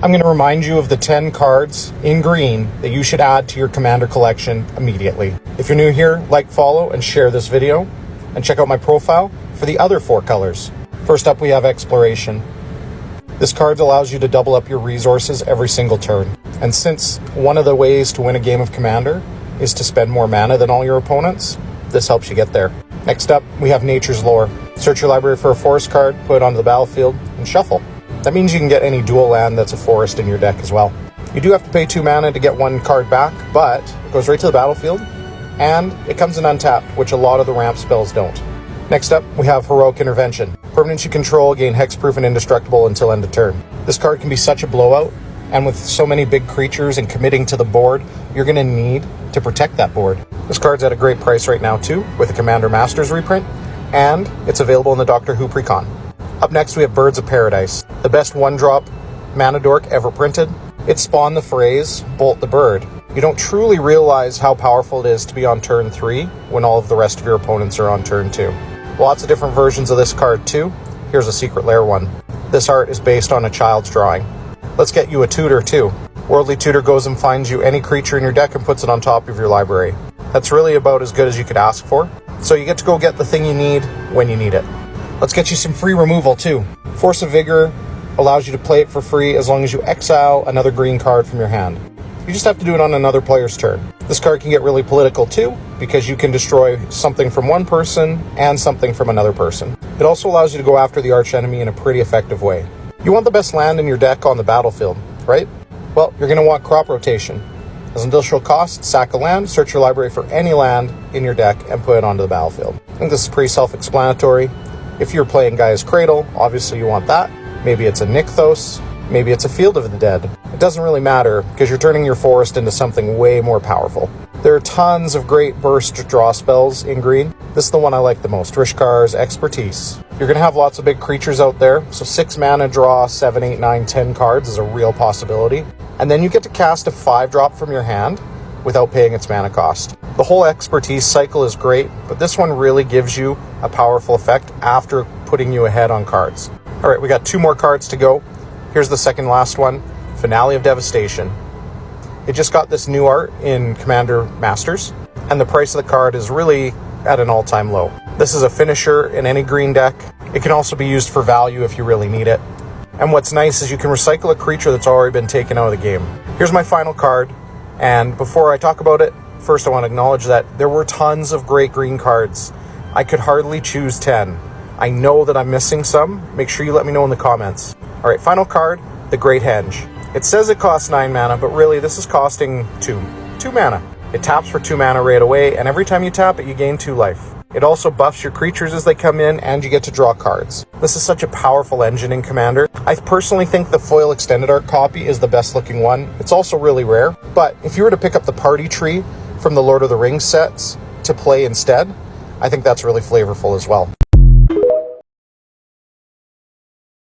I'm going to remind you of the 10 cards in green that you should add to your Commander collection immediately. If you're new here, like, follow, and share this video, and check out my profile for the other 4 colors. First up, we have Exploration. This card allows you to double up your resources every single turn. And since one of the ways to win a game of Commander is to spend more mana than all your opponents, this helps you get there. Next up, we have Nature's Lore. Search your library for a forest card, put it onto the battlefield, and shuffle. That means you can get any dual land that's a forest in your deck as well. You do have to pay 2 mana to get 1 card back, but it goes right to the battlefield, and it comes in untapped, which a lot of the ramp spells don't. Next up, we have Heroic Intervention. Permanents you control gain hexproof and indestructible until end of turn. This card can be such a blowout, and with so many big creatures and committing to the board, you're going to need to protect that board. This card's at a great price right now too, with a Commander Masters reprint, and it's available in the Doctor Who Precon. Up next, we have Birds of Paradise, the best 1-drop mana dork ever printed. It spawned the phrase, Bolt the Bird. You don't truly realize how powerful it is to be on turn 3 when all of the rest of your opponents are on turn 2. Lots of different versions of this card too. Here's a Secret Lair one. This art is based on a child's drawing. Let's get you a Tutor too. Worldly Tutor goes and finds you any creature in your deck and puts it on top of your library. That's really about as good as you could ask for. So you get to go get the thing you need when you need it. Let's get you some free removal too. Force of Vigor allows you to play it for free as long as you exile another green card from your hand. You just have to do it on another player's turn. This card can get really political too, because you can destroy something from one person and something from another person. It also allows you to go after the archenemy in a pretty effective way. You want the best land in your deck on the battlefield, right? Well, you're going to want Crop Rotation. As an additional cost, sack a land, search your library for any land in your deck, and put it onto the battlefield. I think this is pretty self-explanatory. If you're playing Gaia's Cradle, obviously you want that. Maybe it's a Nykthos, maybe it's a Field of the Dead. It doesn't really matter, because you're turning your forest into something way more powerful. There are tons of great burst draw spells in green. This is the one I like the most, Rishkar's Expertise. You're going to have lots of big creatures out there, so 6 mana draw 7, 8, 9, 10 cards is a real possibility. And then you get to cast a 5-drop from your hand without paying its mana cost. The whole Expertise cycle is great, but this one really gives you a powerful effect after putting you ahead on cards. Alright, we got 2 more cards to go. Here's the second last one, Finale of Devastation. It just got this new art in Commander Masters, and the price of the card is really at an all-time low. This is a finisher in any green deck. It can also be used for value if you really need it. And what's nice is you can recycle a creature that's already been taken out of the game. Here's my final card, and before I talk about it, first I want to acknowledge that there were tons of great green cards. I could hardly choose 10. I know that I'm missing some. Make sure you let me know in the comments. Alright, final card, the Great Hen. It says it costs 9 mana, but really this is costing 2 mana. It taps for 2 mana right away, and every time you tap it, you gain 2 life. It also buffs your creatures as they come in, and you get to draw cards. This is such a powerful engine in Commander. I personally think the foil extended art copy is the best looking one. It's also really rare, but if you were to pick up the party tree from the Lord of the Rings sets to play instead, I think that's really flavorful as well.